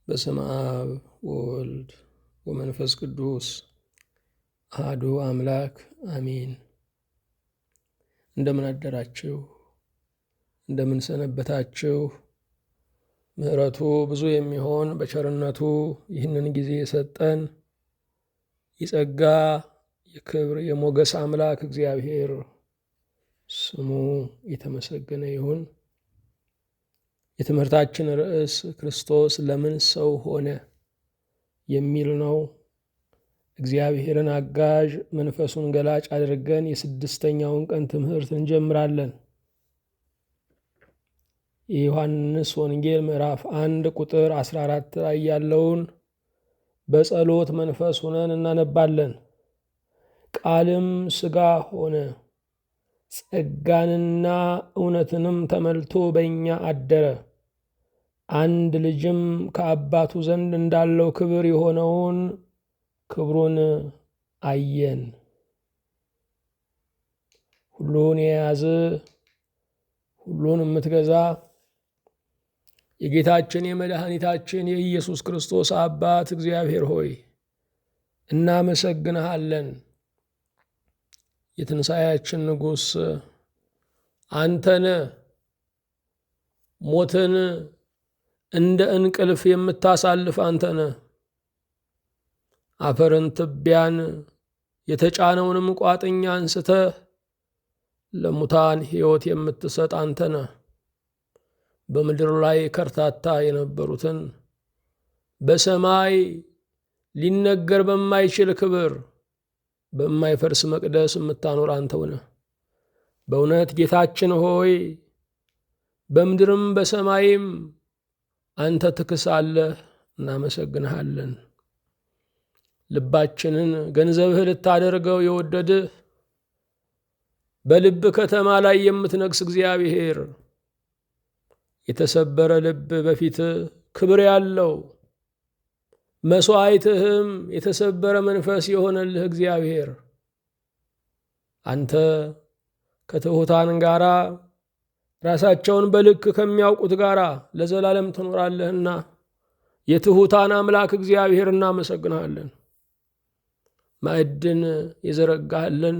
በስመ አብ ወወልድ ወመንፈስ ቅዱስ አሐዱ አምላክ አሜን። እንደምን አደራችሁ? እንደምን ሰነበታችሁ? ምሕረቱ ብዙ የሚሆን በቸርነቱ ይህንን ጊዜ የሰጠን የጸጋ የክብር የሞገስ አምላክ እግዚአብሔር ስሙ የተመሰገነ ይሁን። የትምህርታችን ርዕስ ክርስቶስ ለምን ሰው ሆነ የሚል ነው። እግዚአብሔርን አጋዥ መንፈሱን ገላጭ አድርገን የስድስተኛውን ቀን ትምህርት እንጀምራለን። የዮሐንስ ወንጌል ምዕራፍ 1 ቁጥር 14 ላይ ያለውን በጸሎት መንፈስ ሆነን እናነባለን። ቃልም ሥጋ ሆነ፣ ጸጋንና እውነትንም ተመልቶ በእኛ አደረ። አንድ ልጅም ከአባቱ ዘንድ እንዳለው ክብር የሆነውን ክብሩን አየን። ሁሉን የያዘ ሁሉን የምትገዛ የጌታችን የመድኃኒታችን የኢየሱስ ክርስቶስ አባት እግዚአብሔር ሆይ እናመሰግንሃለን። የትንሣኤያችን ንጉሥ አንተነ፣ ሞትን እንደ እንቅልፍ የምታሳልፍ አንተነ፣ አፈርን ትቢያን የተጫነውንም ቋጥኛ አንስተህ ለሙታን ሕይወት የምትሰጥ አንተነ። በምድር ላይ ከርታታ የነበሩትን በሰማይ ሊነገር በማይችል ክብር በማይፈርስ መቅደስ የምታኖር አንተው ነህ። በእውነት ጌታችን ሆይ በምድርም በሰማይም አንተ ትክሳለህ። እናመሰግንሃለን። ልባችንን ገንዘብህ ልታደርገው የወደድህ በልብ ከተማ ላይ የምትነግስ እግዚአብሔር የተሰበረ ልብ በፊት ክብር ያለው መሥዋዕትህም የተሰበረ መንፈስ የሆነልህ እግዚአብሔር አንተ ከትሑታን ጋራ ራሳቸውን በልክ ከሚያውቁት ጋራ ለዘላለም ትኖራለህና የትሑታን አምላክ እግዚአብሔር እናመሰግንሃለን። ማዕድን የዘረጋህልን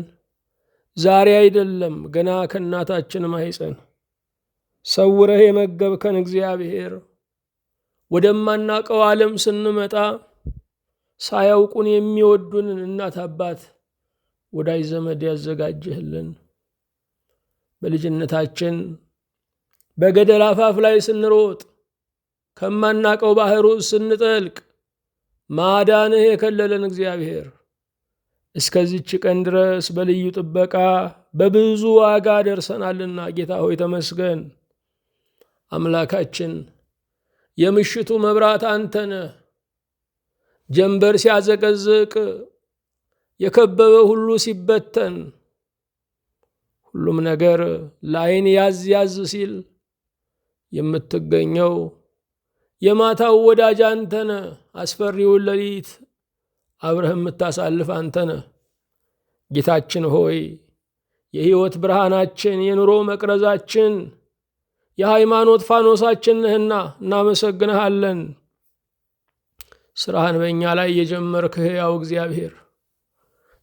ዛሬ አይደለም፣ ገና ከእናታችን ማኅፀን ሰውረህ የመገብከን እግዚአብሔር ወደማናቀው ዓለም ስንመጣ ሳያውቁን የሚወዱንን እናት አባት ወዳጅ ዘመድ ያዘጋጀህልን፣ በልጅነታችን በገደል አፋፍ ላይ ስንሮጥ ከማናቀው ባህር ውስጥ ስንጠልቅ ማዳንህ የከለለን እግዚአብሔር እስከዚች ቀን ድረስ በልዩ ጥበቃ በብዙ ዋጋ ደርሰናልና ጌታ ሆይ ተመስገን። አምላካችን የምሽቱ መብራት አንተነ። ጀንበር ሲያዘቀዝቅ የከበበ ሁሉ ሲበተን ሁሉም ነገር ለዓይን ያዝ ያዝ ሲል የምትገኘው የማታው ወዳጅ አንተነ። አስፈሪውን ሌሊት አብረህ የምታሳልፍ አንተነ። ጌታችን ሆይ የሕይወት ብርሃናችን፣ የኑሮ መቅረዛችን፣ የሃይማኖት ፋኖሳችን ነህና እናመሰግንሃለን። ስራህን በእኛ ላይ የጀመርክ ሕያው እግዚአብሔር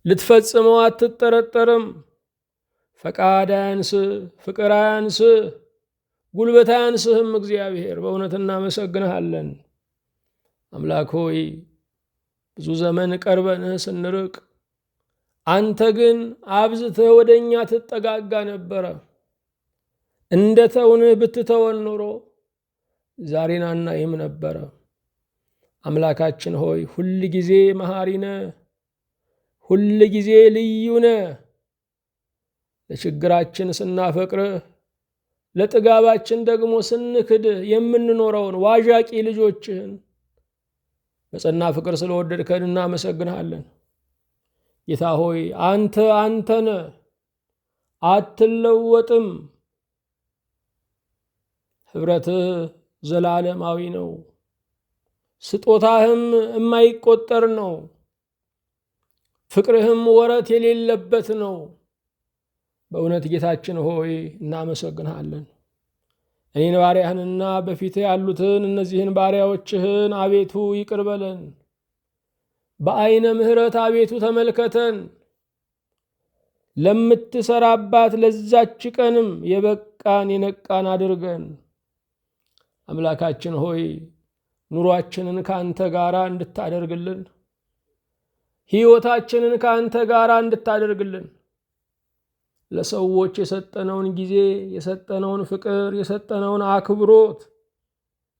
ልትፈጽመው አትጠረጠርም። ፈቃድ አያንስህ፣ ፍቅር አያንስህ፣ ጉልበት አያንስህም። እግዚአብሔር በእውነት እናመሰግንሃለን። አምላክ ሆይ ብዙ ዘመን ቀርበንህ ስንርቅ አንተ ግን አብዝተህ ወደ እኛ ትጠጋጋ ነበረ። እንደ ተውንህ ብትተወን ኖሮ ዛሬን አናይም ነበረ። አምላካችን ሆይ ሁል ጊዜ መሐሪ ነህ፣ ሁል ጊዜ ልዩ ነህ። ለችግራችን ስናፈቅርህ፣ ለጥጋባችን ደግሞ ስንክድህ የምንኖረውን ዋዣቂ ልጆችህን በጸና ፍቅር ስለወደድከን እናመሰግንሃለን። ጌታ ሆይ አንተ አንተነ፣ አትለወጥም። ኅብረትህ ዘላለማዊ ነው፣ ስጦታህም የማይቆጠር ነው፣ ፍቅርህም ወረት የሌለበት ነው። በእውነት ጌታችን ሆይ እናመሰግንሃለን። እኔን ባሪያህንና በፊትህ ያሉትን እነዚህን ባሪያዎችህን አቤቱ ይቅር በለን። በዓይነ ምሕረት አቤቱ ተመልከተን። ለምትሰራባት ለዛች ቀንም የበቃን የነቃን አድርገን። አምላካችን ሆይ ኑሯችንን ካንተ ጋራ እንድታደርግልን፣ ሕይወታችንን ካንተ ጋራ እንድታደርግልን፣ ለሰዎች የሰጠነውን ጊዜ፣ የሰጠነውን ፍቅር፣ የሰጠነውን አክብሮት፣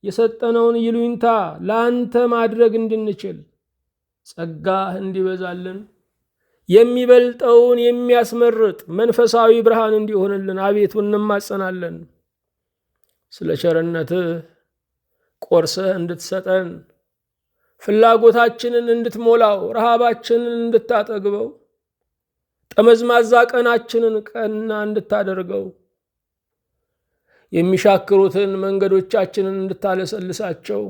የሰጠነውን ይሉኝታ ለአንተ ማድረግ እንድንችል ጸጋህ እንዲበዛልን፣ የሚበልጠውን የሚያስመርጥ መንፈሳዊ ብርሃን እንዲሆንልን አቤቱ እንማጸናለን። ስለ ቸርነትህ ቆርሰህ እንድትሰጠን፣ ፍላጎታችንን እንድትሞላው፣ ረሃባችንን እንድታጠግበው፣ ጠመዝማዛ ቀናችንን ቀና እንድታደርገው፣ የሚሻክሩትን መንገዶቻችንን እንድታለሰልሳቸው፣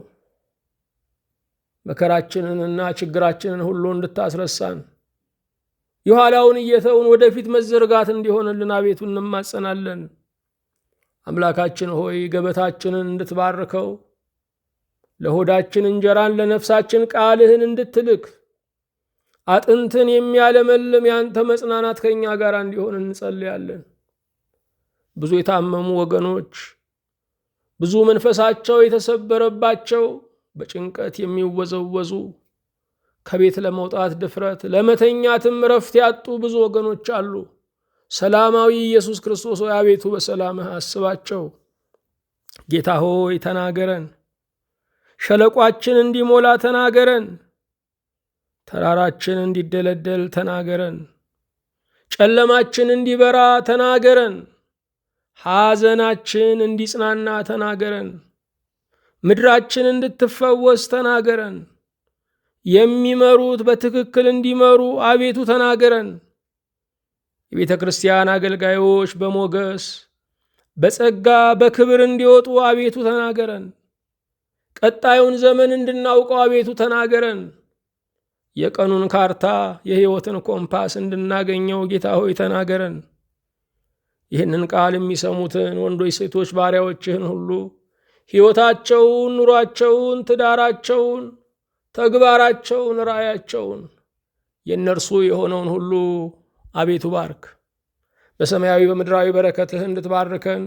መከራችንንና ችግራችንን ሁሉ እንድታስረሳን፣ የኋላውን እየተውን ወደፊት መዘርጋት እንዲሆንልን አቤቱ እንማጸናለን። አምላካችን ሆይ ገበታችንን እንድትባርከው፣ ለሆዳችን እንጀራን ለነፍሳችን ቃልህን እንድትልክ፣ አጥንትን የሚያለመልም ያንተ መጽናናት ከኛ ጋር እንዲሆን እንጸልያለን። ብዙ የታመሙ ወገኖች፣ ብዙ መንፈሳቸው የተሰበረባቸው፣ በጭንቀት የሚወዘወዙ፣ ከቤት ለመውጣት ድፍረት ለመተኛትም ረፍት ያጡ ብዙ ወገኖች አሉ። ሰላማዊ ኢየሱስ ክርስቶስ ሆይ አቤቱ በሰላምህ አስባቸው። ጌታ ሆይ ተናገረን። ሸለቋችን እንዲሞላ ተናገረን። ተራራችን እንዲደለደል ተናገረን። ጨለማችን እንዲበራ ተናገረን። ሐዘናችን እንዲጽናና ተናገረን። ምድራችን እንድትፈወስ ተናገረን። የሚመሩት በትክክል እንዲመሩ አቤቱ ተናገረን። የቤተ ክርስቲያን አገልጋዮች በሞገስ በጸጋ በክብር እንዲወጡ አቤቱ ተናገረን። ቀጣዩን ዘመን እንድናውቀው አቤቱ ተናገረን። የቀኑን ካርታ የሕይወትን ኮምፓስ እንድናገኘው ጌታ ሆይ ተናገረን። ይህንን ቃል የሚሰሙትን ወንዶች ሴቶች ባሪያዎችህን ሁሉ ሕይወታቸውን፣ ኑሯቸውን፣ ትዳራቸውን፣ ተግባራቸውን፣ ራእያቸውን የእነርሱ የሆነውን ሁሉ አቤቱ ባርክ። በሰማያዊ በምድራዊ በረከትህ እንድትባርከን፣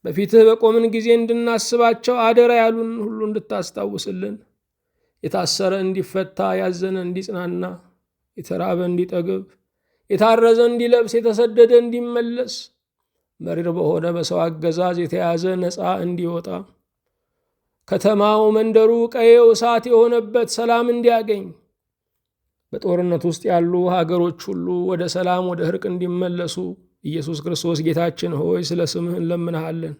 በፊትህ በቆምን ጊዜ እንድናስባቸው አደራ ያሉን ሁሉ እንድታስታውስልን፣ የታሰረ እንዲፈታ፣ ያዘነ እንዲጽናና፣ የተራበ እንዲጠግብ፣ የታረዘ እንዲለብስ፣ የተሰደደ እንዲመለስ፣ መሪር በሆነ በሰው አገዛዝ የተያዘ ነፃ እንዲወጣ፣ ከተማው መንደሩ ቀየው እሳት የሆነበት ሰላም እንዲያገኝ፣ በጦርነት ውስጥ ያሉ ሀገሮች ሁሉ ወደ ሰላም ወደ እርቅ እንዲመለሱ ኢየሱስ ክርስቶስ ጌታችን ሆይ ስለ ስምህ እንለምንሃለን።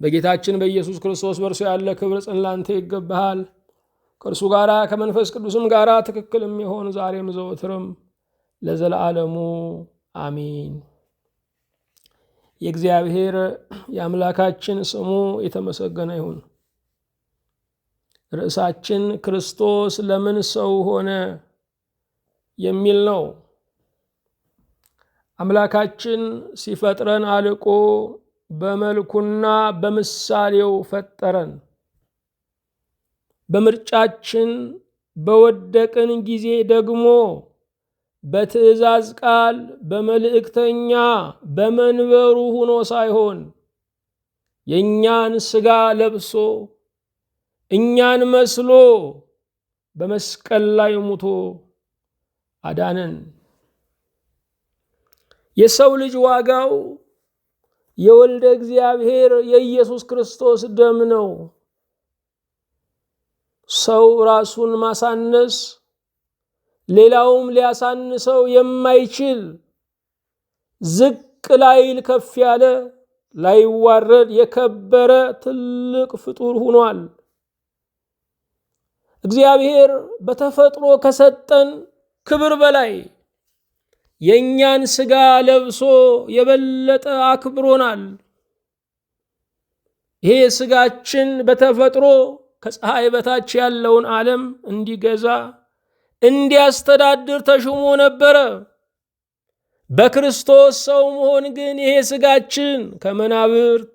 በጌታችን በኢየሱስ ክርስቶስ በእርሱ ያለ ክብር ላንተ ይገባሃል። ከእርሱ ጋራ ከመንፈስ ቅዱስም ጋራ ትክክል የሚሆን ዛሬም ዘወትርም ለዘለዓለሙ አሚን። የእግዚአብሔር የአምላካችን ስሙ የተመሰገነ ይሁን። ርዕሳችን ክርስቶስ ለምን ሰው ሆነ የሚል ነው። አምላካችን ሲፈጥረን አልቆ በመልኩና በምሳሌው ፈጠረን። በምርጫችን በወደቅን ጊዜ ደግሞ በትእዛዝ ቃል በመልእክተኛ በመንበሩ ሆኖ ሳይሆን የእኛን ሥጋ ለብሶ እኛን መስሎ በመስቀል ላይ ሙቶ አዳነን። የሰው ልጅ ዋጋው የወልደ እግዚአብሔር የኢየሱስ ክርስቶስ ደም ነው። ሰው ራሱን ማሳነስ ሌላውም ሊያሳንሰው የማይችል ዝቅ ላይል ከፍ ያለ ላይዋረድ የከበረ ትልቅ ፍጡር ሆኗል። እግዚአብሔር በተፈጥሮ ከሰጠን ክብር በላይ የእኛን ሥጋ ለብሶ የበለጠ አክብሮናል። ይሄ ሥጋችን በተፈጥሮ ከፀሐይ በታች ያለውን ዓለም እንዲገዛ እንዲያስተዳድር ተሹሞ ነበረ። በክርስቶስ ሰው መሆን ግን ይሄ ሥጋችን ከመናብርት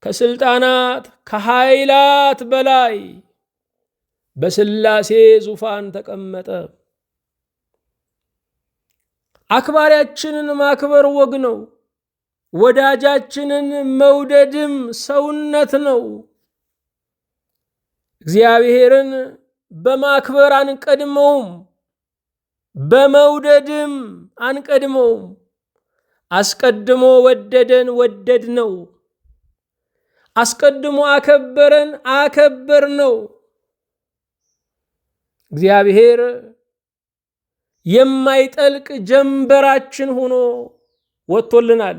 ከስልጣናት ከኃይላት በላይ በሥላሴ ዙፋን ተቀመጠ። አክባሪያችንን ማክበር ወግ ነው። ወዳጃችንን መውደድም ሰውነት ነው። እግዚአብሔርን በማክበር አንቀድመውም፣ በመውደድም አንቀድመውም። አስቀድሞ ወደደን፣ ወደድ ነው። አስቀድሞ አከበረን፣ አከበር ነው። እግዚአብሔር የማይጠልቅ ጀንበራችን ሆኖ ወጥቶልናል።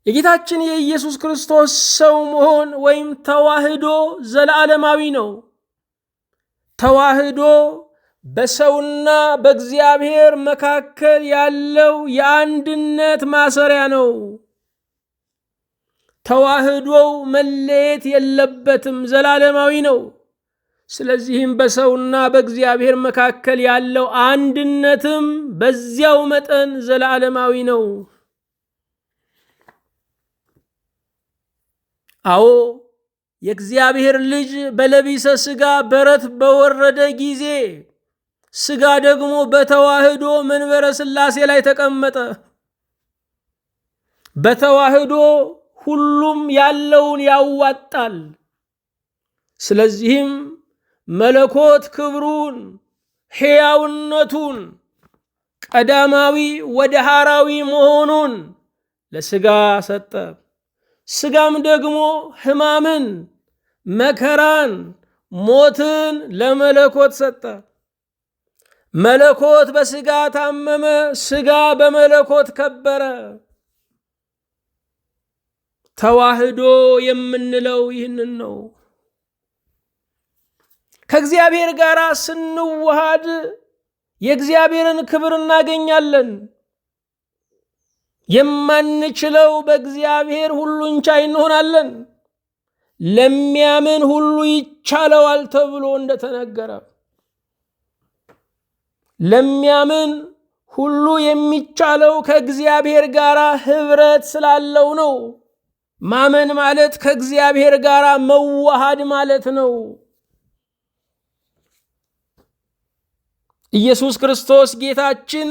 የጌታችን የኢየሱስ ክርስቶስ ሰው መሆን ወይም ተዋህዶ ዘላለማዊ ነው። ተዋህዶ በሰውና በእግዚአብሔር መካከል ያለው የአንድነት ማሰሪያ ነው። ተዋህዶው መለየት የለበትም፣ ዘላለማዊ ነው። ስለዚህም በሰውና በእግዚአብሔር መካከል ያለው አንድነትም በዚያው መጠን ዘላለማዊ ነው። አዎ የእግዚአብሔር ልጅ በለቢሰ ሥጋ በረት በወረደ ጊዜ ሥጋ ደግሞ በተዋህዶ መንበረ ሥላሴ ላይ ተቀመጠ። በተዋህዶ ሁሉም ያለውን ያዋጣል። ስለዚህም መለኮት ክብሩን፣ ሕያውነቱን፣ ቀዳማዊ ወደ ሐራዊ መሆኑን ለሥጋ ሰጠ። ሥጋም ደግሞ ሕማምን፣ መከራን፣ ሞትን ለመለኮት ሰጠ። መለኮት በሥጋ ታመመ፣ ሥጋ በመለኮት ከበረ። ተዋህዶ የምንለው ይህንን ነው። ከእግዚአብሔር ጋር ስንዋሃድ የእግዚአብሔርን ክብር እናገኛለን። የማንችለው በእግዚአብሔር ሁሉን ቻይ እንሆናለን። ለሚያምን ሁሉ ይቻለዋል ተብሎ እንደተነገረ ለሚያምን ሁሉ የሚቻለው ከእግዚአብሔር ጋር ኅብረት ስላለው ነው። ማመን ማለት ከእግዚአብሔር ጋር መዋሃድ ማለት ነው። ኢየሱስ ክርስቶስ ጌታችን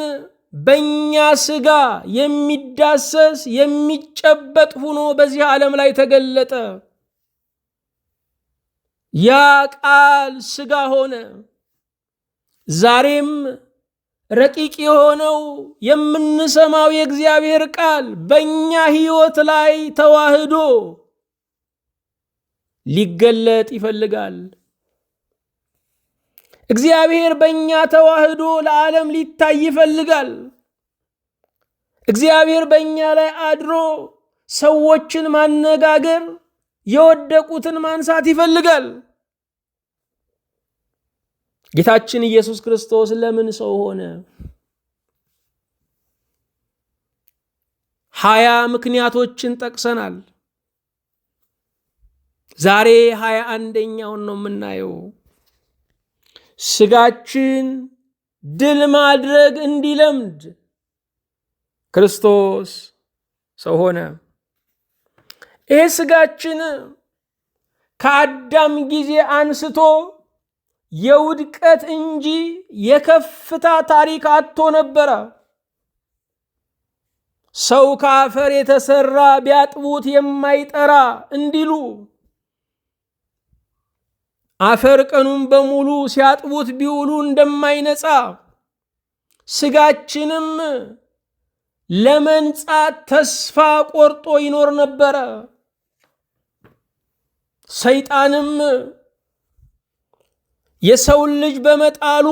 በእኛ ሥጋ የሚዳሰስ የሚጨበጥ ሆኖ በዚህ ዓለም ላይ ተገለጠ። ያ ቃል ሥጋ ሆነ። ዛሬም ረቂቅ የሆነው የምንሰማው የእግዚአብሔር ቃል በእኛ ሕይወት ላይ ተዋህዶ ሊገለጥ ይፈልጋል። እግዚአብሔር በእኛ ተዋህዶ ለዓለም ሊታይ ይፈልጋል። እግዚአብሔር በእኛ ላይ አድሮ ሰዎችን ማነጋገር፣ የወደቁትን ማንሳት ይፈልጋል። ጌታችን ኢየሱስ ክርስቶስ ለምን ሰው ሆነ? 20 ምክንያቶችን ጠቅሰናል። ዛሬ 21ኛውን ነው የምናየው። ሥጋችን ድል ማድረግ እንዲለምድ ክርስቶስ ሰው ሆነ። ይህ ሥጋችን ከአዳም ጊዜ አንስቶ የውድቀት እንጂ የከፍታ ታሪክ አጥቶ ነበረ። ሰው ከአፈር የተሰራ ቢያጥቡት የማይጠራ እንዲሉ አፈር ቀኑን በሙሉ ሲያጥቡት ቢውሉ እንደማይነጻ ሥጋችንም ለመንጻት ተስፋ ቆርጦ ይኖር ነበረ። ሰይጣንም የሰውን ልጅ በመጣሉ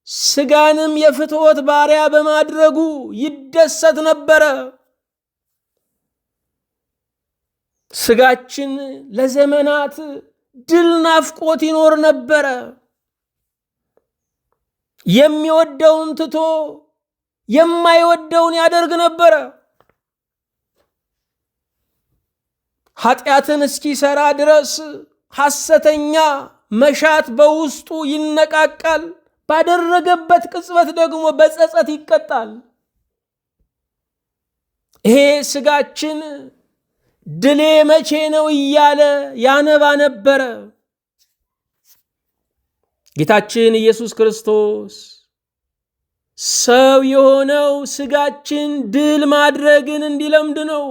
ሥጋንም የፍትወት ባሪያ በማድረጉ ይደሰት ነበረ። ሥጋችን ለዘመናት ድል ናፍቆት ይኖር ነበረ። የሚወደውን ትቶ የማይወደውን ያደርግ ነበረ። ኃጢአትን እስኪሰራ ድረስ ሐሰተኛ መሻት በውስጡ ይነቃቃል። ባደረገበት ቅጽበት ደግሞ በጸጸት ይቀጣል። ይሄ ሥጋችን ድሌ መቼ ነው እያለ ያነባ ነበረ። ጌታችን ኢየሱስ ክርስቶስ ሰው የሆነው ሥጋችን ድል ማድረግን እንዲለምድ ነው።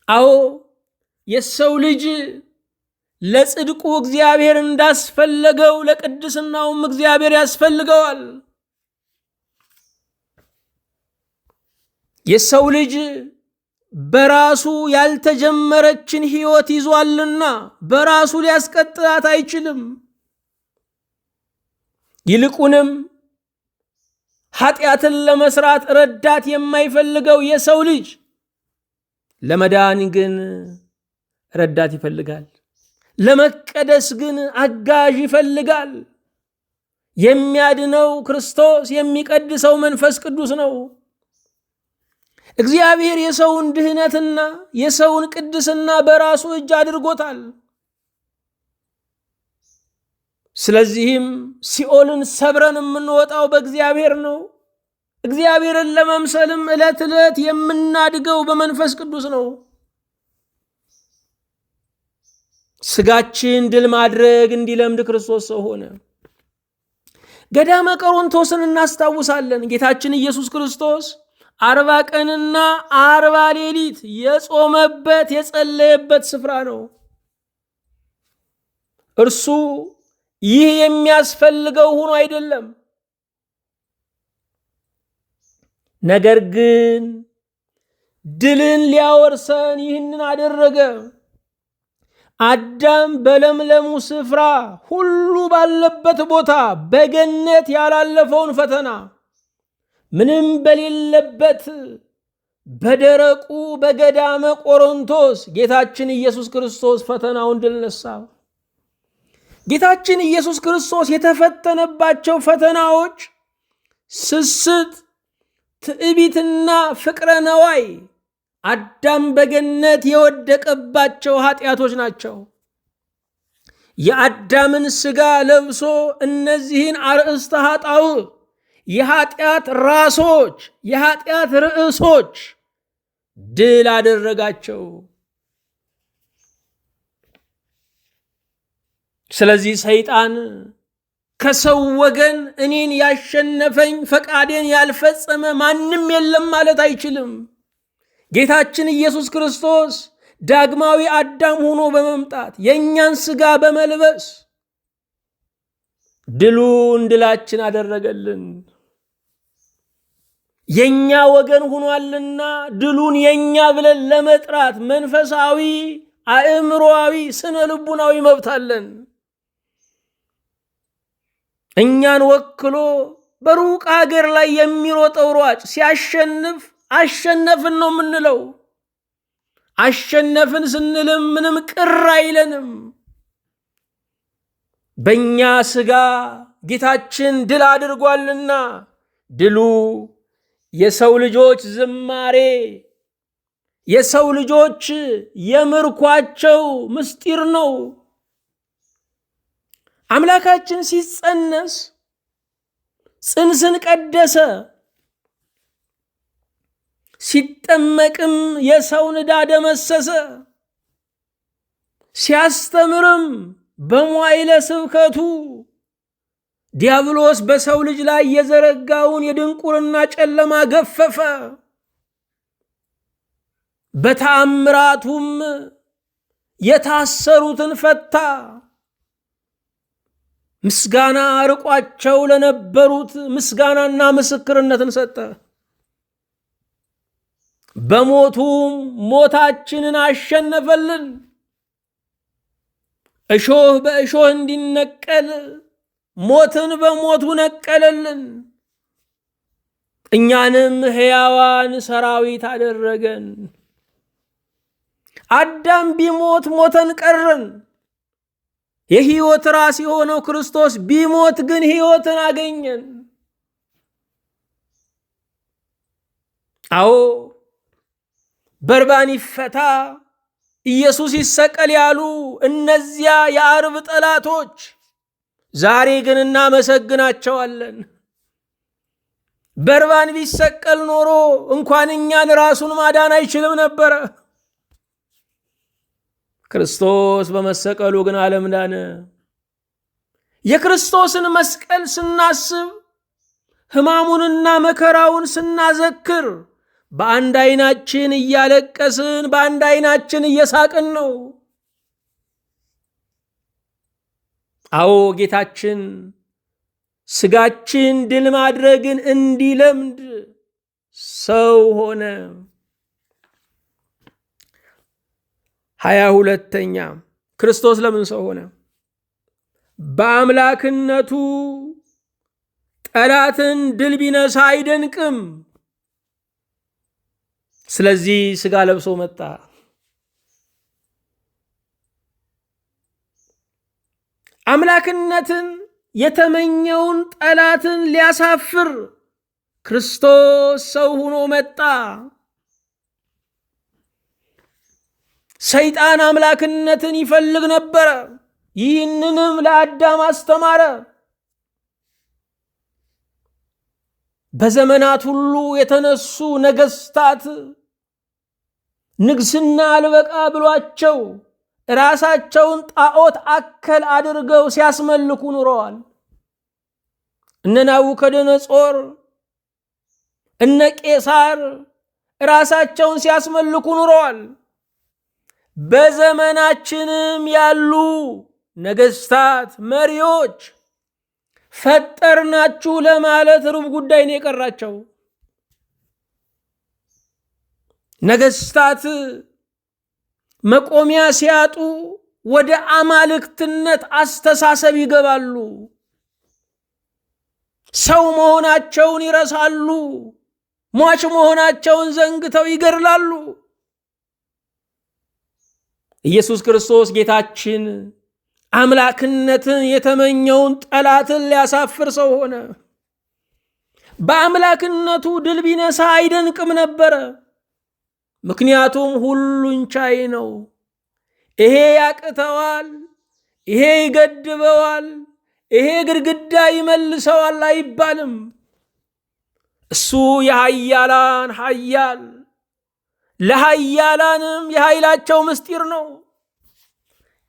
አዎ የሰው ልጅ ለጽድቁ እግዚአብሔር እንዳስፈለገው ለቅድስናውም እግዚአብሔር ያስፈልገዋል። የሰው ልጅ በራሱ ያልተጀመረችን ሕይወት ይዟልና በራሱ ሊያስቀጥላት አይችልም። ይልቁንም ኃጢአትን ለመስራት ረዳት የማይፈልገው የሰው ልጅ ለመዳን ግን ረዳት ይፈልጋል። ለመቀደስ ግን አጋዥ ይፈልጋል። የሚያድነው ክርስቶስ፣ የሚቀድሰው መንፈስ ቅዱስ ነው። እግዚአብሔር የሰውን ድህነትና የሰውን ቅድስና በራሱ እጅ አድርጎታል። ስለዚህም ሲኦልን ሰብረን የምንወጣው በእግዚአብሔር ነው። እግዚአብሔርን ለመምሰልም ዕለት ዕለት የምናድገው በመንፈስ ቅዱስ ነው። ሥጋችን ድል ማድረግ እንዲለምድ ክርስቶስ ሰው ሆነ። ገዳመ ቆሮንቶስን እናስታውሳለን። ጌታችን ኢየሱስ ክርስቶስ 40 ቀንና 40 ሌሊት የጾመበት የጸለየበት ስፍራ ነው። እርሱ ይህ የሚያስፈልገው ሆኖ አይደለም። ነገር ግን ድልን ሊያወርሰን ይህንን አደረገ። አዳም በለምለሙ ስፍራ ሁሉ ባለበት ቦታ በገነት ያላለፈውን ፈተና ምንም በሌለበት በደረቁ በገዳመ ቆሮንቶስ ጌታችን ኢየሱስ ክርስቶስ ፈተናውን ድል ነሳ። ጌታችን ኢየሱስ ክርስቶስ የተፈተነባቸው ፈተናዎች ስስት፣ ትዕቢትና ፍቅረ ነዋይ አዳም በገነት የወደቀባቸው ኃጢአቶች ናቸው። የአዳምን ሥጋ ለብሶ እነዚህን አርእስተ ኃጣውእ የኃጢአት ራሶች፣ የኃጢአት ርዕሶች ድል አደረጋቸው። ስለዚህ ሰይጣን ከሰው ወገን እኔን ያሸነፈኝ ፈቃዴን ያልፈጸመ ማንም የለም ማለት አይችልም። ጌታችን ኢየሱስ ክርስቶስ ዳግማዊ አዳም ሆኖ በመምጣት የእኛን ሥጋ በመልበስ ድሉን ድላችን አደረገልን። የኛ ወገን ሆኗልና ድሉን የኛ ብለን ለመጥራት መንፈሳዊ፣ አእምሮአዊ፣ ስነ ልቡናዊ መብት አለን። እኛን ወክሎ በሩቅ ሀገር ላይ የሚሮጠው ሯጭ ሲያሸንፍ አሸነፍን ነው የምንለው። አሸነፍን ስንልም ምንም ቅር አይለንም። በእኛ ሥጋ ጌታችን ድል አድርጓልና ድሉ የሰው ልጆች ዝማሬ፣ የሰው ልጆች የምርኳቸው ምስጢር ነው። አምላካችን ሲጸነስ ጽንስን ቀደሰ። ሲጠመቅም የሰውን ዕዳ ደመሰሰ። ሲያስተምርም በመዋዕለ ስብከቱ ዲያብሎስ በሰው ልጅ ላይ የዘረጋውን የድንቁርና ጨለማ ገፈፈ። በተአምራቱም የታሰሩትን ፈታ። ምስጋና ርቋቸው ለነበሩት ምስጋናና ምስክርነትን ሰጠ። በሞቱም ሞታችንን አሸነፈልን። እሾህ በእሾህ እንዲነቀል ሞትን በሞቱ ነቀለልን። እኛንም ሕያዋን ሰራዊት አደረገን። አዳም ቢሞት ሞተን ቀረን። የሕይወት ራስ የሆነው ክርስቶስ ቢሞት ግን ሕይወትን አገኘን። አዎ በርባን ይፈታ፣ ኢየሱስ ይሰቀል ያሉ እነዚያ የዓርብ ጠላቶች ዛሬ ግን እናመሰግናቸዋለን። በርባን ቢሰቀል ኖሮ እንኳን እኛን ራሱን ማዳን አይችልም ነበረ። ክርስቶስ በመሰቀሉ ግን ዓለም ዳነ። የክርስቶስን መስቀል ስናስብ፣ ሕማሙንና መከራውን ስናዘክር በአንድ ዓይናችን እያለቀስን በአንድ ዓይናችን እየሳቅን ነው። አዎ ጌታችን ሥጋችን ድል ማድረግን እንዲለምድ ሰው ሆነ። 22ኛ ክርስቶስ ለምን ሰው ሆነ? በአምላክነቱ ጠላትን ድል ቢነሳ አይደንቅም። ስለዚህ ሥጋ ለብሶ መጣ። አምላክነትን የተመኘውን ጠላትን ሊያሳፍር ክርስቶስ ሰው ሆኖ መጣ። ሰይጣን አምላክነትን ይፈልግ ነበረ። ይህንንም ለአዳም አስተማረ። በዘመናት ሁሉ የተነሱ ነገስታት ንግስና አልበቃ ብሏቸው ራሳቸውን ጣዖት አከል አድርገው ሲያስመልኩ ኑረዋል። እነ ናቡከደነጾር፣ እነ ቄሳር ራሳቸውን ሲያስመልኩ ኑረዋል። በዘመናችንም ያሉ ነገስታት፣ መሪዎች ፈጠርናችሁ ለማለት ሩብ ጉዳይ ነው የቀራቸው። ነገስታት መቆሚያ ሲያጡ ወደ አማልክትነት አስተሳሰብ ይገባሉ። ሰው መሆናቸውን ይረሳሉ። ሟች መሆናቸውን ዘንግተው ይገድላሉ። ኢየሱስ ክርስቶስ ጌታችን አምላክነትን የተመኘውን ጠላትን ሊያሳፍር ሰው ሆነ። በአምላክነቱ ድል ቢነሳ አይደንቅም ነበረ። ምክንያቱም ሁሉን ቻይ ነው። ይሄ ያቅተዋል፣ ይሄ ይገድበዋል፣ ይሄ ግድግዳ ይመልሰዋል አይባልም። እሱ የኃያላን ኃያል፣ ለኃያላንም የኃይላቸው ምስጢር ነው።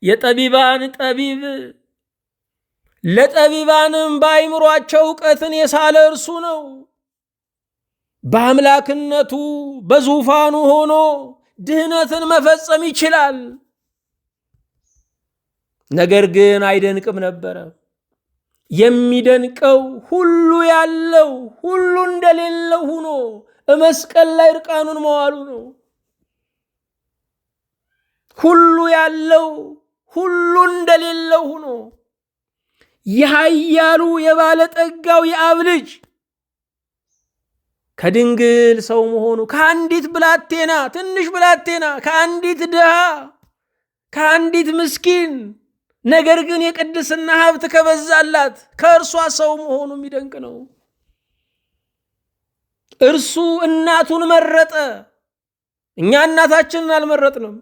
የጠቢባን ጠቢብ፣ ለጠቢባንም በአይምሯቸው ዕውቀትን የሳለ እርሱ ነው። በአምላክነቱ በዙፋኑ ሆኖ ድህነትን መፈጸም ይችላል። ነገር ግን አይደንቅም ነበረ። የሚደንቀው ሁሉ ያለው ሁሉ እንደሌለው ሆኖ መስቀል ላይ እርቃኑን መዋሉ ነው። ሁሉ ያለው ሁሉ እንደሌለው ሆኖ የኃያሉ የባለጠጋው የአብ ልጅ ከድንግል ሰው መሆኑ ከአንዲት ብላቴና፣ ትንሽ ብላቴና፣ ከአንዲት ድሃ፣ ከአንዲት ምስኪን፣ ነገር ግን የቅድስና ሀብት ከበዛላት ከእርሷ ሰው መሆኑ የሚደንቅ ነው። እርሱ እናቱን መረጠ። እኛ እናታችንን አልመረጥንም።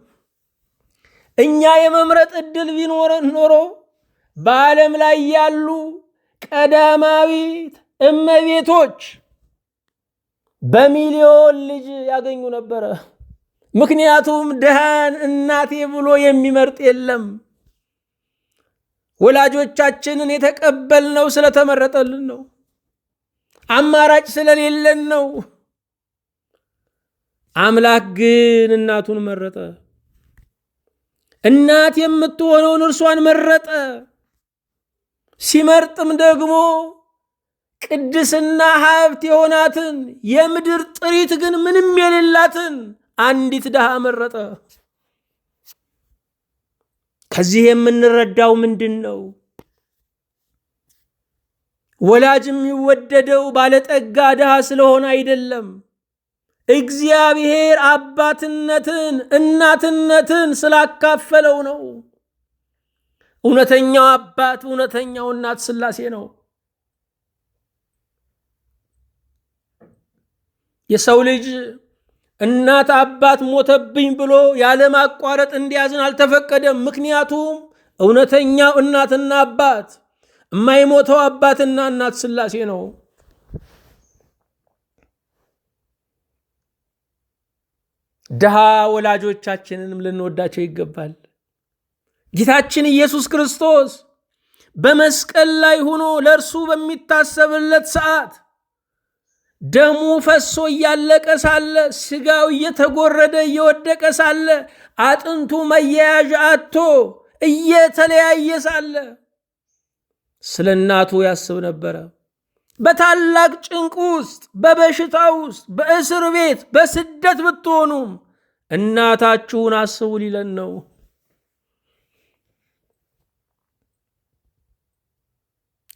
እኛ የመምረጥ ዕድል ቢኖረን ኖሮ በዓለም ላይ ያሉ ቀዳማዊት እመቤቶች በሚሊዮን ልጅ ያገኙ ነበረ። ምክንያቱም ድሃን እናቴ ብሎ የሚመርጥ የለም። ወላጆቻችንን የተቀበልነው ስለተመረጠልን ነው። አማራጭ ስለሌለን ነው። አምላክ ግን እናቱን መረጠ። እናት የምትሆነውን እርሷን መረጠ። ሲመርጥም ደግሞ ቅድስና ሀብት የሆናትን የምድር ጥሪት ግን ምንም የሌላትን አንዲት ድሃ መረጠ። ከዚህ የምንረዳው ምንድን ነው? ወላጅ የሚወደደው ባለጠጋ ድሃ ስለሆነ አይደለም። እግዚአብሔር አባትነትን እናትነትን ስላካፈለው ነው። እውነተኛው አባት እውነተኛው እናት ሥላሴ ነው። የሰው ልጅ እናት አባት ሞተብኝ ብሎ ያለማቋረጥ እንዲያዝን አልተፈቀደም። ምክንያቱም እውነተኛው እናትና አባት፣ የማይሞተው አባትና እናት ሥላሴ ነው። ድሃ ወላጆቻችንንም ልንወዳቸው ይገባል። ጌታችን ኢየሱስ ክርስቶስ በመስቀል ላይ ሆኖ ለእርሱ በሚታሰብለት ሰዓት ደሙ ፈሶ እያለቀ ሳለ፣ ስጋው እየተጎረደ እየወደቀ ሳለ፣ አጥንቱ መያያዣ አጥቶ እየተለያየ ሳለ ስለ እናቱ ያስብ ነበረ። በታላቅ ጭንቅ ውስጥ፣ በበሽታ ውስጥ፣ በእስር ቤት፣ በስደት ብትሆኑም እናታችሁን አስቡ ሊለን ነው።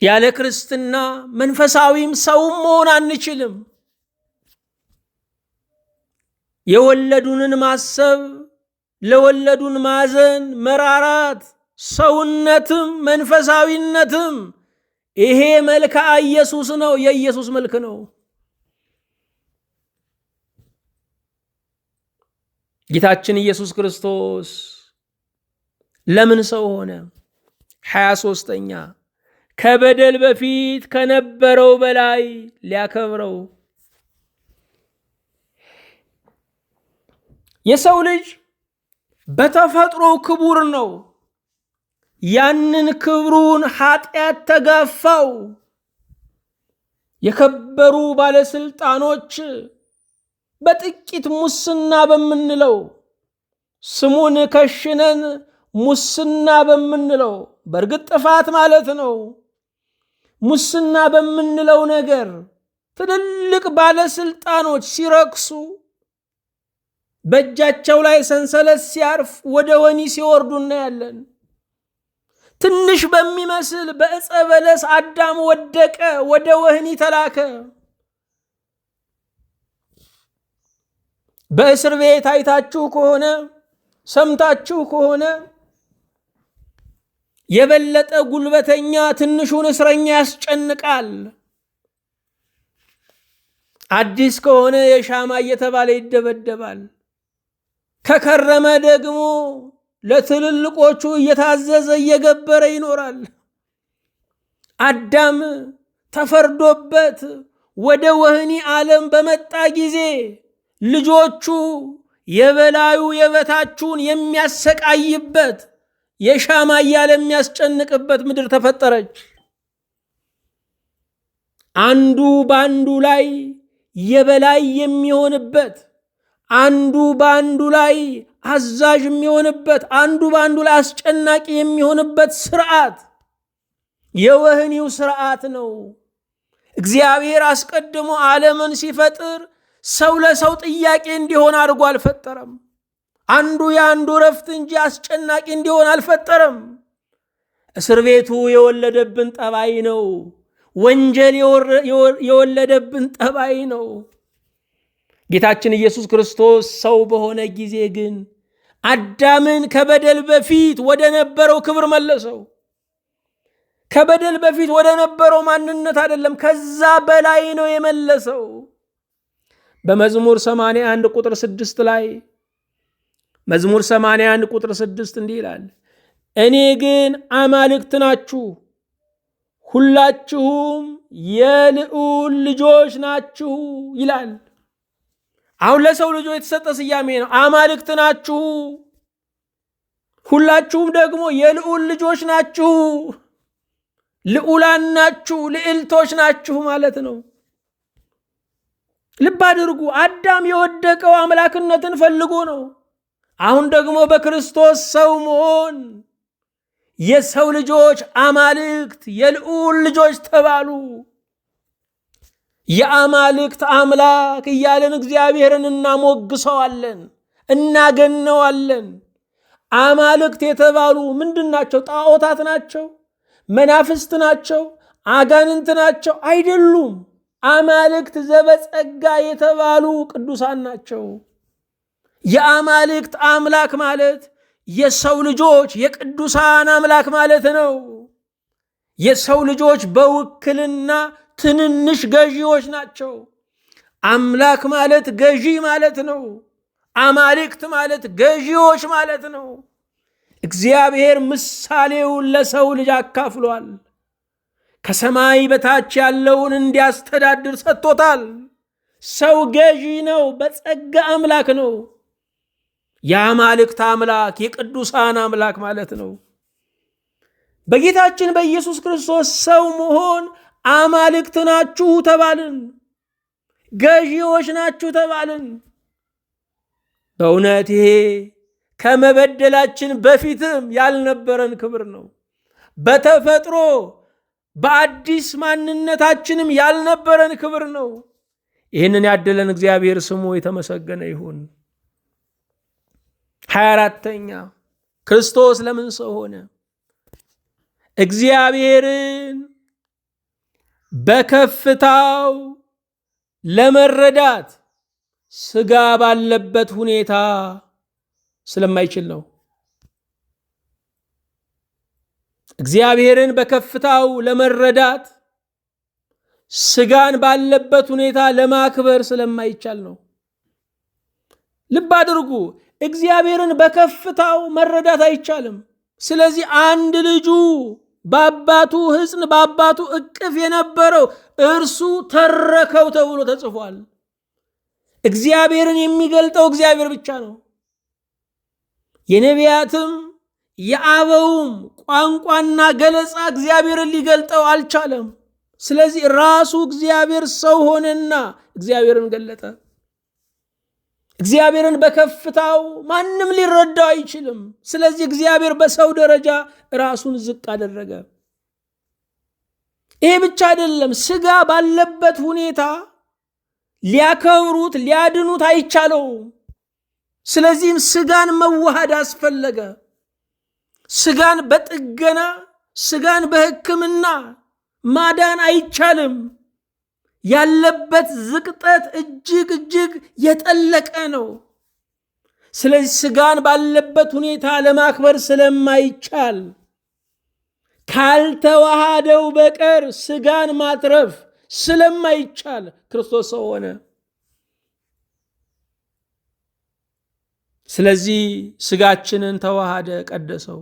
ያለ ክርስትና መንፈሳዊም ሰውም መሆን አንችልም። የወለዱንን ማሰብ፣ ለወለዱን ማዘን፣ መራራት፣ ሰውነትም መንፈሳዊነትም ይሄ መልክዓ ኢየሱስ ነው። የኢየሱስ መልክ ነው። ጌታችን ኢየሱስ ክርስቶስ ለምን ሰው ሆነ? 23ኛ ከበደል በፊት ከነበረው በላይ ሊያከብረው። የሰው ልጅ በተፈጥሮ ክቡር ነው። ያንን ክብሩን ኃጢአት ተጋፋው። የከበሩ ባለስልጣኖች በጥቂት ሙስና በምንለው ስሙን ከሽነን ሙስና በምንለው በእርግጥ ጥፋት ማለት ነው። ሙስና በምንለው ነገር ትልልቅ ባለስልጣኖች ሲረክሱ፣ በእጃቸው ላይ ሰንሰለት ሲያርፍ ወደ ወህኒ ሲወርዱ እናያለን። ትንሽ በሚመስል በዕፀ በለስ አዳም ወደቀ፣ ወደ ወህኒ ተላከ። በእስር ቤት አይታችሁ ከሆነ ሰምታችሁ ከሆነ የበለጠ ጉልበተኛ ትንሹን እስረኛ ያስጨንቃል። አዲስ ከሆነ የሻማ እየተባለ ይደበደባል። ከከረመ ደግሞ ለትልልቆቹ እየታዘዘ እየገበረ ይኖራል። አዳም ተፈርዶበት ወደ ወህኒ ዓለም በመጣ ጊዜ ልጆቹ የበላዩ የበታቹን የሚያሰቃይበት የሻማ እያለ የሚያስጨንቅበት ምድር ተፈጠረች። አንዱ በአንዱ ላይ የበላይ የሚሆንበት፣ አንዱ በአንዱ ላይ አዛዥ የሚሆንበት፣ አንዱ በአንዱ ላይ አስጨናቂ የሚሆንበት ስርዓት የወህኒው ስርዓት ነው። እግዚአብሔር አስቀድሞ ዓለምን ሲፈጥር ሰው ለሰው ጥያቄ እንዲሆን አድርጎ አልፈጠረም። አንዱ የአንዱ ረፍት እንጂ አስጨናቂ እንዲሆን አልፈጠረም። እስር ቤቱ የወለደብን ጠባይ ነው። ወንጀል የወለደብን ጠባይ ነው። ጌታችን ኢየሱስ ክርስቶስ ሰው በሆነ ጊዜ ግን አዳምን ከበደል በፊት ወደ ነበረው ክብር መለሰው። ከበደል በፊት ወደ ነበረው ማንነት አይደለም፣ ከዛ በላይ ነው የመለሰው። በመዝሙር 81 ቁጥር 6 ላይ መዝሙር 81 ቁጥር 6 እንዲህ ይላል፣ እኔ ግን አማልክት ናችሁ፣ ሁላችሁም የልዑል ልጆች ናችሁ ይላል። አሁን ለሰው ልጆች የተሰጠ ስያሜ ነው። አማልክት ናችሁ፣ ሁላችሁም ደግሞ የልዑል ልጆች ናችሁ። ልዑላን ናችሁ፣ ልዕልቶች ናችሁ ማለት ነው። ልብ አድርጉ። አዳም የወደቀው አምላክነትን ፈልጎ ነው። አሁን ደግሞ በክርስቶስ ሰው መሆን የሰው ልጆች አማልክት የልዑል ልጆች ተባሉ። የአማልክት አምላክ እያለን እግዚአብሔርን እናሞግሰዋለን፣ እናገነዋለን። አማልክት የተባሉ ምንድን ናቸው? ጣዖታት ናቸው? መናፍስት ናቸው? አጋንንት ናቸው? አይደሉም። አማልክት ዘበጸጋ የተባሉ ቅዱሳን ናቸው። የአማልክት አምላክ ማለት የሰው ልጆች የቅዱሳን አምላክ ማለት ነው። የሰው ልጆች በውክልና ትንንሽ ገዢዎች ናቸው። አምላክ ማለት ገዢ ማለት ነው። አማልክት ማለት ገዢዎች ማለት ነው። እግዚአብሔር ምሳሌውን ለሰው ልጅ አካፍሏል። ከሰማይ በታች ያለውን እንዲያስተዳድር ሰጥቶታል። ሰው ገዢ ነው፣ በጸጋ አምላክ ነው። የአማልክት አምላክ የቅዱሳን አምላክ ማለት ነው። በጌታችን በኢየሱስ ክርስቶስ ሰው መሆን አማልክት ናችሁ ተባልን፣ ገዢዎች ናችሁ ተባልን። በእውነት ይሄ ከመበደላችን በፊትም ያልነበረን ክብር ነው። በተፈጥሮ በአዲስ ማንነታችንም ያልነበረን ክብር ነው። ይህንን ያደለን እግዚአብሔር ስሙ የተመሰገነ ይሁን። 24ኛ ክርስቶስ ለምን ሰው ሆነ? እግዚአብሔርን በከፍታው ለመረዳት ሥጋ ባለበት ሁኔታ ስለማይችል ነው። እግዚአብሔርን በከፍታው ለመረዳት ሥጋን ባለበት ሁኔታ ለማክበር ስለማይቻል ነው። ልብ አድርጉ። እግዚአብሔርን በከፍታው መረዳት አይቻልም። ስለዚህ አንድ ልጁ በአባቱ ሕፅን በአባቱ እቅፍ የነበረው እርሱ ተረከው ተብሎ ተጽፏል። እግዚአብሔርን የሚገልጠው እግዚአብሔር ብቻ ነው። የነቢያትም የአበውም ቋንቋና ገለጻ እግዚአብሔርን ሊገልጠው አልቻለም። ስለዚህ ራሱ እግዚአብሔር ሰው ሆነና እግዚአብሔርን ገለጠ። እግዚአብሔርን በከፍታው ማንም ሊረዳው አይችልም። ስለዚህ እግዚአብሔር በሰው ደረጃ ራሱን ዝቅ አደረገ። ይሄ ብቻ አይደለም፣ ሥጋ ባለበት ሁኔታ ሊያከብሩት ሊያድኑት አይቻለውም። ስለዚህም ሥጋን መዋሃድ አስፈለገ። ሥጋን በጥገና ሥጋን በሕክምና ማዳን አይቻልም። ያለበት ዝቅጠት እጅግ የጠለቀ ነው። ስለዚህ ሥጋን ባለበት ሁኔታ ለማክበር ስለማይቻል ካልተዋሃደው በቀር ሥጋን ማትረፍ ስለማይቻል ክርስቶስ ሰው ሆነ። ስለዚህ ሥጋችንን ተዋሃደ፣ ቀደሰው።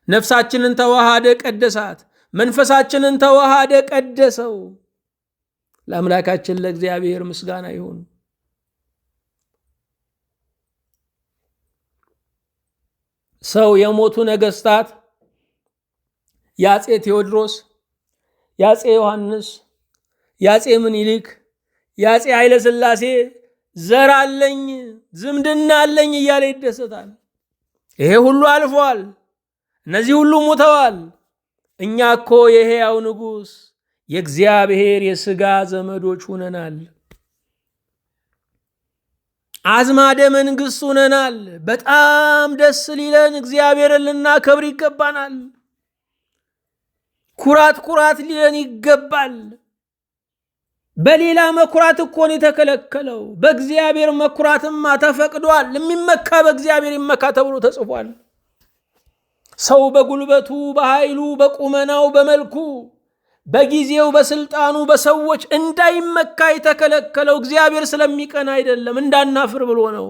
ነፍሳችንን ተዋሃደ፣ ቀደሳት። መንፈሳችንን ተዋሃደ፣ ቀደሰው። ለአምላካችን ለእግዚአብሔር ምስጋና ይሁን። ሰው የሞቱ ነገሥታት የአፄ ቴዎድሮስ፣ የአፄ ዮሐንስ፣ የአፄ ምኒልክ፣ የአፄ ኃይለ ሥላሴ ዘር አለኝ ዝምድና አለኝ እያለ ይደሰታል። ይሄ ሁሉ አልፏል። እነዚህ ሁሉ ሙተዋል። እኛ እኮ የሕያው ንጉሥ የእግዚአብሔር የሥጋ ዘመዶች ሁነናል። አዝማደ መንግሥት ሁነናል። በጣም ደስ ሊለን እግዚአብሔርን ልናከብር ይገባናል። ኩራት ሊለን ይገባል። በሌላ መኩራት እኮ ነው የተከለከለው። በእግዚአብሔር መኩራትማ ተፈቅዷል። የሚመካ በእግዚአብሔር ይመካ ተብሎ ተጽፏል። ሰው በጉልበቱ፣ በኃይሉ፣ በቁመናው፣ በመልኩ፣ በጊዜው፣ በስልጣኑ በሰዎች እንዳይመካ የተከለከለው እግዚአብሔር ስለሚቀና አይደለም፣ እንዳናፍር ብሎ ነው።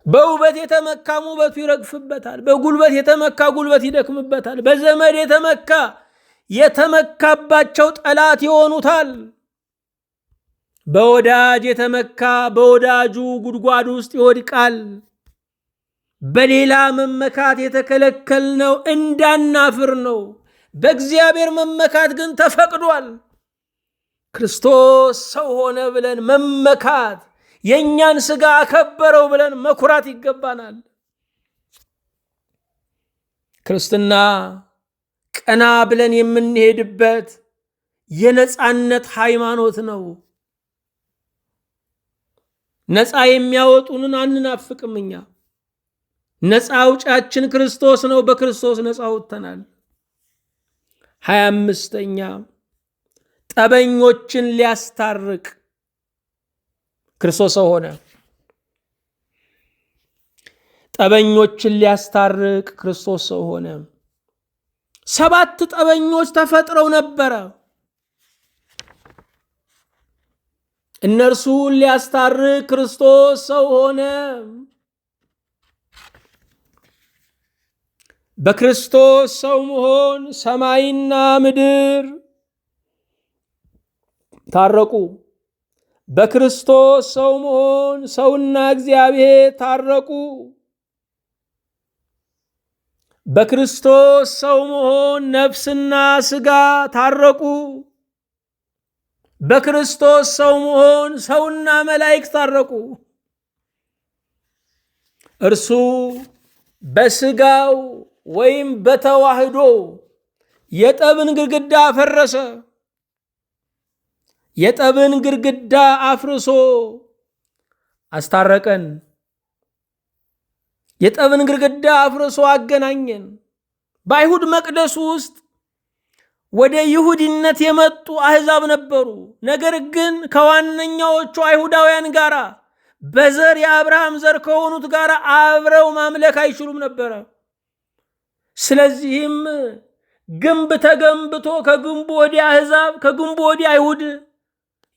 በውበት የተመካ ውበቱ ይረግፍበታል። በጉልበት የተመካ ጉልበት ይደክምበታል። በዘመድ የተመካ የተመካባቸው ጠላት ይሆኑታል። በወዳጅ የተመካ በወዳጁ ጉድጓድ ውስጥ ይወድቃል። በሌላ መመካት የተከለከልነው እንዳናፍር ነው። በእግዚአብሔር መመካት ግን ተፈቅዷል። ክርስቶስ ሰው ሆነ ብለን መመካት፣ የእኛን ሥጋ አከበረው ብለን መኩራት ይገባናል። ክርስትና ቀና ብለን የምንሄድበት የነፃነት ሃይማኖት ነው። ነፃ የሚያወጡንን አንናፍቅም። እኛ ነፃ አውጫችን ክርስቶስ ነው። በክርስቶስ ነፃ ወጥተናል። 25ኛ ጠበኞችን ሊያስታርቅ ክርስቶስ ሰው ሆነ። ጠበኞችን ሊያስታርቅ ክርስቶስ ሰው ሆነ። 7 ጠበኞች ተፈጥረው ነበረ። እነርሱን ሊያስታርቅ ክርስቶስ ሰው ሆነ። በክርስቶስ ሰው መሆን ሰማይና ምድር ታረቁ። በክርስቶስ ሰው መሆን ሰውና እግዚአብሔር ታረቁ። በክርስቶስ ሰው መሆን ነፍስና ሥጋ ታረቁ። በክርስቶስ ሰው መሆን ሰውና መላእክት ታረቁ። እርሱ በሥጋው ወይም በተዋህዶ የጠብን ግድግዳ አፈረሰ። የጠብን ግድግዳ አፍርሶ አስታረቀን። የጠብን ግድግዳ አፍርሶ አገናኘን። በአይሁድ መቅደስ ውስጥ ወደ ይሁዲነት የመጡ አሕዛብ ነበሩ። ነገር ግን ከዋነኛዎቹ አይሁዳውያን ጋር በዘር የአብርሃም ዘር ከሆኑት ጋር አብረው ማምለክ አይችሉም ነበረ። ስለዚህም ግንብ ተገንብቶ ከግንቡ ወዲህ አሕዛብ ከግንቡ ወዲህ አይሁድ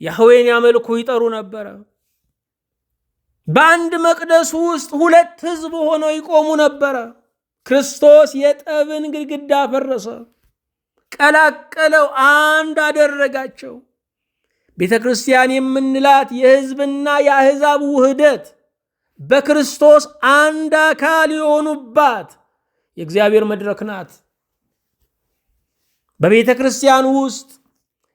ያህዌን ያመልኩ ይጠሩ ነበረ። በአንድ መቅደስ ውስጥ ሁለት ሕዝብ ሆነው ይቆሙ ነበረ። ክርስቶስ የጠብን ግድግዳ ፈረሰ፣ ቀላቀለው፣ አንድ አደረጋቸው። ቤተ ክርስቲያን የምንላት የሕዝብና የአሕዛብ ውህደት በክርስቶስ አንድ አካል የሆኑባት የእግዚአብሔር መድረክ ናት። በቤተ ክርስቲያን ውስጥ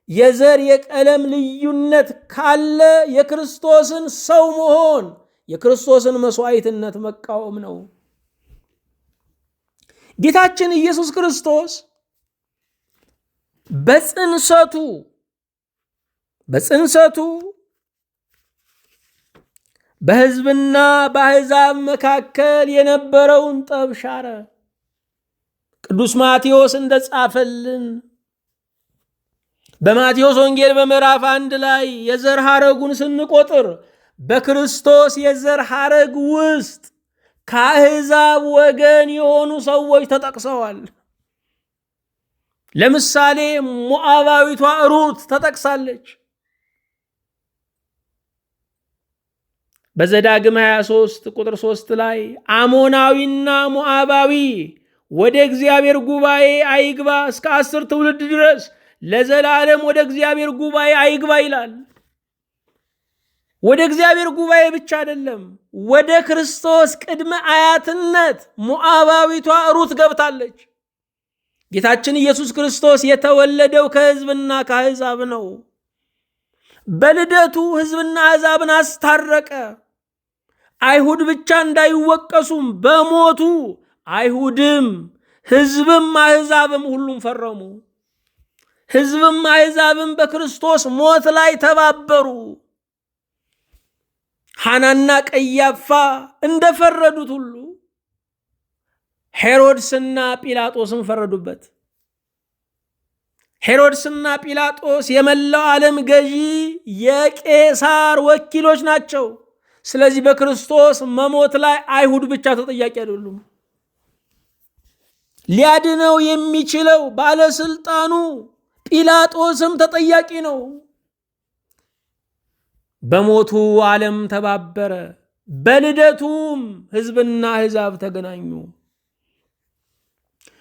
የዘር የቀለም ልዩነት ካለ የክርስቶስን ሰው መሆን የክርስቶስን መስዋዕትነት መቃወም ነው። ጌታችን ኢየሱስ ክርስቶስ በጽንሰቱ በሕዝብና በአሕዛብ መካከል የነበረውን ጠብ ሻረ። ቅዱስ ማቴዎስ እንደጻፈልን በማቴዎስ ወንጌል በምዕራፍ 1 ላይ የዘር ሐረጉን ስንቆጥር በክርስቶስ የዘር ሐረግ ውስጥ ከአሕዛብ ወገን የሆኑ ሰዎች ተጠቅሰዋል። ለምሳሌ ሞዓባዊቷ ሩት ተጠቅሳለች። በዘዳግም 23 ቁጥር 3 ላይ አሞናዊና ሞዓባዊ ወደ እግዚአብሔር ጉባኤ አይግባ፣ እስከ 10 ትውልድ ድረስ ለዘላለም ወደ እግዚአብሔር ጉባኤ አይግባ ይላል። ወደ እግዚአብሔር ጉባኤ ብቻ አይደለም፣ ወደ ክርስቶስ ቅድመ አያትነት ሞዓባዊቷ ሩት ገብታለች። ጌታችን ኢየሱስ ክርስቶስ የተወለደው ከሕዝብና ከአሕዛብ ነው። በልደቱ ሕዝብና አሕዛብን አስታረቀ። አይሁድ ብቻ እንዳይወቀሱም በሞቱ አይሁድም ሕዝብም አሕዛብም ሁሉም ፈረሙ። ሕዝብም አሕዛብም በክርስቶስ ሞት ላይ ተባበሩ። ሐናና ቀያፋ እንደፈረዱት ሁሉ ሄሮድስና ጲላጦስም ፈረዱበት። ሄሮድስና ጲላጦስ የመላው ዓለም ገዢ የቄሳር ወኪሎች ናቸው። ስለዚህ በክርስቶስ መሞት ላይ አይሁድ ብቻ ተጠያቂ አይደሉም። ሊያድነው የሚችለው ባለስልጣኑ ጲላጦስም ተጠያቂ ነው። በሞቱ ዓለም ተባበረ፣ በልደቱም ሕዝብና አሕዛብ ተገናኙ።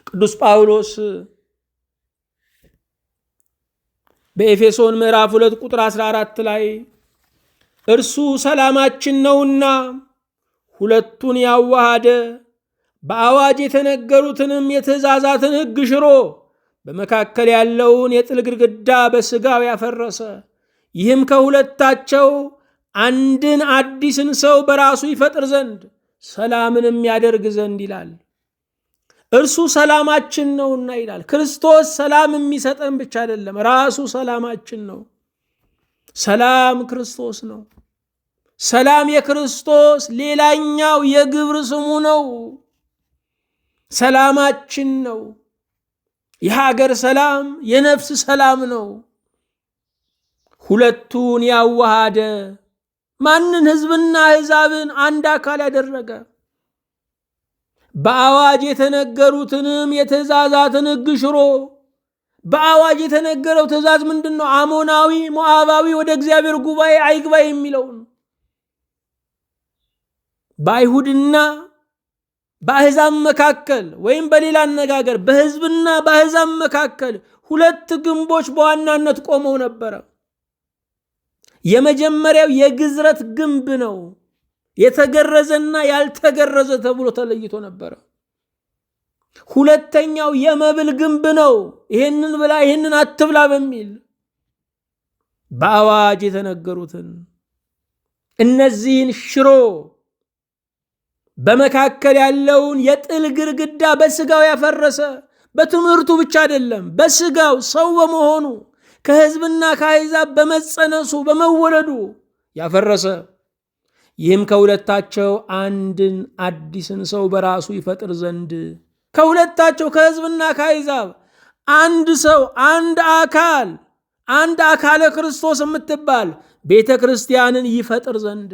ቅዱስ ጳውሎስ በኤፌሶን ምዕራፍ 2 ቁጥር 14 ላይ እርሱ ሰላማችን ነውና ሁለቱን ያዋሃደ በአዋጅ የተነገሩትንም የትእዛዛትን ሕግ ሽሮ በመካከል ያለውን የጥል ግድግዳ በሥጋው ያፈረሰ፣ ይህም ከሁለታቸው አንድን አዲስን ሰው በራሱ ይፈጥር ዘንድ ሰላምንም ያደርግ ዘንድ ይላል። እርሱ ሰላማችን ነውና ይላል። ክርስቶስ ሰላም የሚሰጠን ብቻ አይደለም፣ ራሱ ሰላማችን ነው። ሰላም ክርስቶስ ነው። ሰላም የክርስቶስ ሌላኛው የግብር ስሙ ነው። ሰላማችን ነው። የሀገር ሰላም፣ የነፍስ ሰላም ነው። ሁለቱን ያዋሃደ ማንን? ሕዝብና አሕዛብን አንድ አካል ያደረገ፣ በአዋጅ የተነገሩትንም የትእዛዛትን ሕግ ሽሮ። በአዋጅ የተነገረው ትእዛዝ ምንድን ነው? አሞናዊ ሞዓባዊ ወደ እግዚአብሔር ጉባኤ አይግባ የሚለውን። በአይሁድና በአሕዛብ መካከል ወይም በሌላ አነጋገር በሕዝብና በአሕዛብ መካከል ሁለት ግንቦች በዋናነት ቆመው ነበረ። የመጀመሪያው የግዝረት ግንብ ነው። የተገረዘና ያልተገረዘ ተብሎ ተለይቶ ነበረ። ሁለተኛው የመብል ግንብ ነው። ይሄንን ብላ ይሄንን አትብላ በሚል በአዋጅ የተነገሩትን እነዚህን ሽሮ በመካከል ያለውን የጥል ግድግዳ በስጋው ያፈረሰ፣ በትምህርቱ ብቻ አይደለም፣ በስጋው ሰው በመሆኑ ከሕዝብና ከአሕዛብ በመጸነሱ በመወለዱ ያፈረሰ፣ ይህም ከሁለታቸው አንድን አዲስን ሰው በራሱ ይፈጥር ዘንድ ከሁለታቸው ከሕዝብና ከአሕዛብ አንድ ሰው አንድ አካለ ክርስቶስ የምትባል ቤተ ክርስቲያንን ይፈጥር ዘንድ።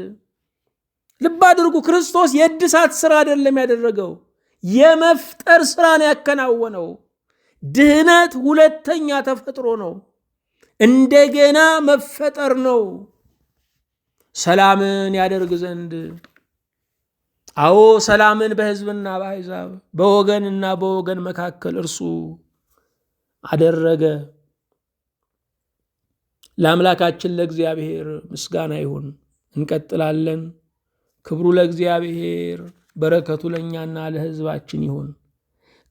ልብ አድርጉ፣ ክርስቶስ የእድሳት ሥራ አይደለም ያደረገው፣ የመፍጠር ሥራን ያከናወነው። ድህነት ሁለተኛ ተፈጥሮ ነው፣ እንደገና መፈጠር ነው። ሰላምን ያደርግ ዘንድ፣ አዎ ሰላምን በሕዝብና በአሕዛብ በወገንና በወገን መካከል እርሱ አደረገ። ለአምላካችን ለእግዚአብሔር ምስጋና ይሁን። እንቀጥላለን። ክብሩ ለእግዚአብሔር፣ በረከቱ ለእኛና ለሕዝባችን ይሁን።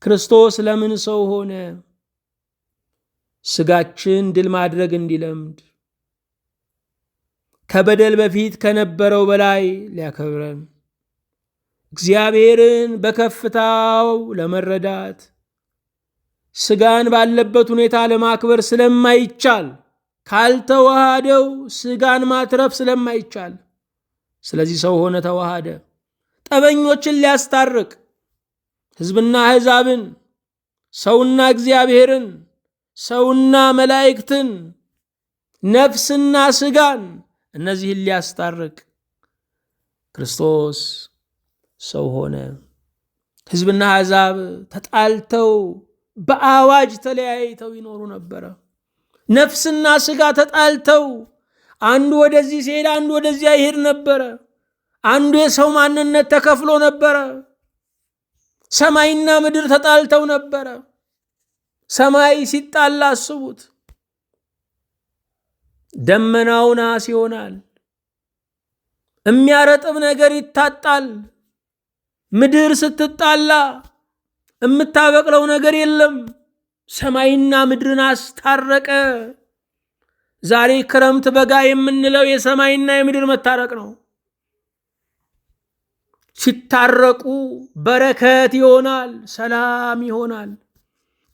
ክርስቶስ ለምን ሰው ሆነ? ስጋችን ድል ማድረግ እንዲለምድ፣ ከበደል በፊት ከነበረው በላይ ሊያከብረን፣ እግዚአብሔርን በከፍታው ለመረዳት፣ ስጋን ባለበት ሁኔታ ለማክበር ስለማይቻል፣ ካልተዋሃደው ስጋን ማትረፍ ስለማይቻል፣ ስለዚህ ሰው ሆነ፣ ተዋሃደ። ጠበኞችን ሊያስታርቅ፣ ሕዝብና አሕዛብን፣ ሰውና እግዚአብሔርን፣ ሰውና መላእክትን፣ ነፍስና ስጋን፣ እነዚህን ሊያስታርቅ ክርስቶስ ሰው ሆነ። ሕዝብና አሕዛብ ተጣልተው በአዋጅ ተለያይተው ይኖሩ ነበረ። ነፍስና ስጋ ተጣልተው አንዱ ወደዚህ ሲሄድ አንዱ ወደዚያ ይሄድ ነበረ። አንዱ የሰው ማንነት ተከፍሎ ነበረ። ሰማይና ምድር ተጣልተው ነበረ። ሰማይ ሲጣላ አስቡት። ደመናው ናስ ይሆናል። የሚያረጥብ ነገር ይታጣል። ምድር ስትጣላ የምታበቅለው ነገር የለም። ሰማይና ምድርን አስታረቀ። ዛሬ ክረምት በጋ የምንለው የሰማይና የምድር መታረቅ ነው። ሲታረቁ በረከት ይሆናል፣ ሰላም ይሆናል።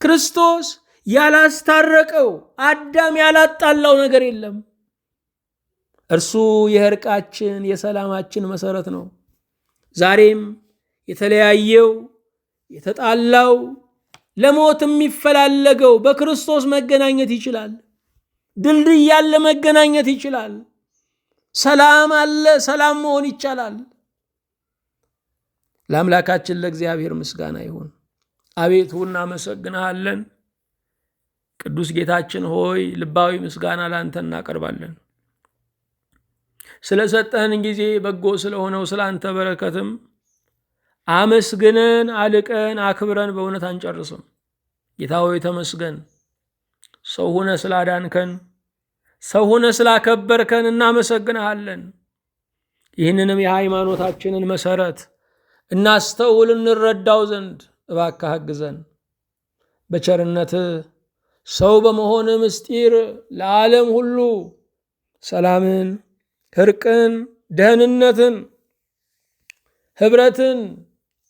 ክርስቶስ ያላስታረቀው አዳም ያላጣላው ነገር የለም። እርሱ የእርቃችን የሰላማችን መሰረት ነው። ዛሬም የተለያየው የተጣላው ለሞት የሚፈላለገው በክርስቶስ መገናኘት ይችላል። ድልድይ ያለ መገናኘት ይችላል። ሰላም አለ፣ ሰላም መሆን ይቻላል። ለአምላካችን ለእግዚአብሔር ምስጋና ይሁን። አቤቱ እናመሰግንሃለን። ቅዱስ ጌታችን ሆይ ልባዊ ምስጋና ላንተ እናቀርባለን። ስለሰጠህን ጊዜ በጎ ስለሆነው ስላንተ በረከትም አመስግነን አልቀን አክብረን በእውነት አንጨርስም። ጌታ ሆይ ተመስገን። ሰው ሆነ ስላዳንከን፣ ሰው ሆነ ስላከበርከን እናመሰግንሃለን። ይህንንም የሃይማኖታችንን መሰረት እናስተውል እንረዳው ዘንድ እባክህ አግዘን። በቸርነትህ ሰው በመሆን ምስጢር ለዓለም ሁሉ ሰላምን፣ እርቅን፣ ደህንነትን፣ ህብረትን፣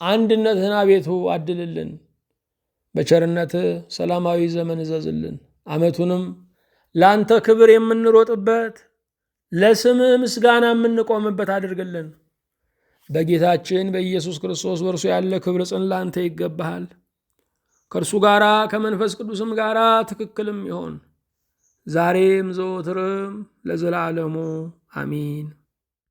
አንድነትን አቤቱ አድልልን። በቸርነትህ ሰላማዊ ዘመን እዘዝልን። ዓመቱንም ለአንተ ክብር የምንሮጥበት ለስምህ ምስጋና የምንቆምበት አድርግልን። በጌታችን በኢየሱስ ክርስቶስ በእርሱ ያለ ክብር ጽን ለአንተ ይገባሃል። ከእርሱ ጋራ ከመንፈስ ቅዱስም ጋራ ትክክልም ይሆን ዛሬም ዘወትርም ለዘላለሙ አሚን።